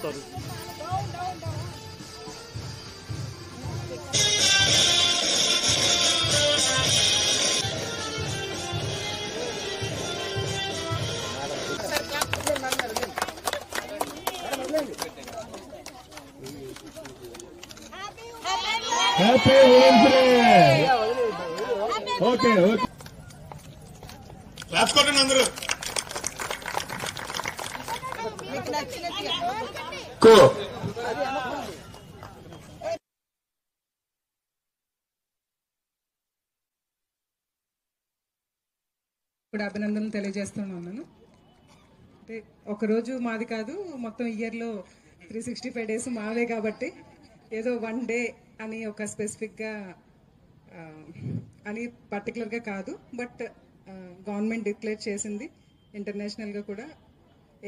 వస్తారు. Happy women's day. Okay okay, claps కొట్టండి అందరూ. ఇప్పుడు అభినందనలు తెలియజేస్తున్నాను. అంటే ఒకరోజు మాది కాదు, మొత్తం ఇయర్లో 365 డేస్ మావే కాబట్టి ఏదో వన్ డే అని ఒక స్పెసిఫిక్గా అని పర్టికులర్గా కాదు, బట్ గవర్నమెంట్ డిక్లేర్ చేసింది ఇంటర్నేషనల్గా కూడా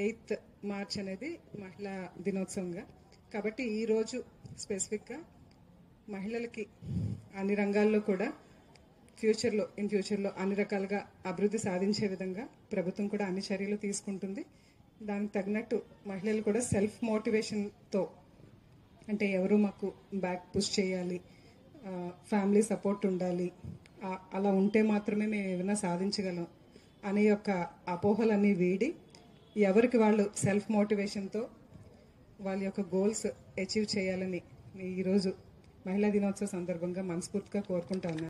8th మార్చ్ అనేది మహిళా దినోత్సవంగా. కాబట్టి ఈరోజు స్పెసిఫిక్గా మహిళలకి అన్ని రంగాల్లో కూడా ఇన్ ఫ్యూచర్లో అన్ని రకాలుగా అభివృద్ధి సాధించే విధంగా ప్రభుత్వం కూడా అన్ని చర్యలు తీసుకుంటుంది. దానికి తగినట్టు మహిళలు కూడా సెల్ఫ్ మోటివేషన్తో, అంటే ఎవరు మాకు బ్యాక్ పుష్ చేయాలి, ఫ్యామిలీ సపోర్ట్ ఉండాలి, అలా ఉంటే మాత్రమే మేము ఏమైనా సాధించగలం అనే యొక్క అపోహలన్నీ వీడి ఎవరికి వాళ్ళు సెల్ఫ్ మోటివేషన్తో వాళ్ళ యొక్క గోల్స్ అచీవ్ చేయాలని ఈరోజు మహిళా దినోత్సవ సందర్భంగా మనస్ఫూర్తిగా కోరుకుంటా ఉన్నాను.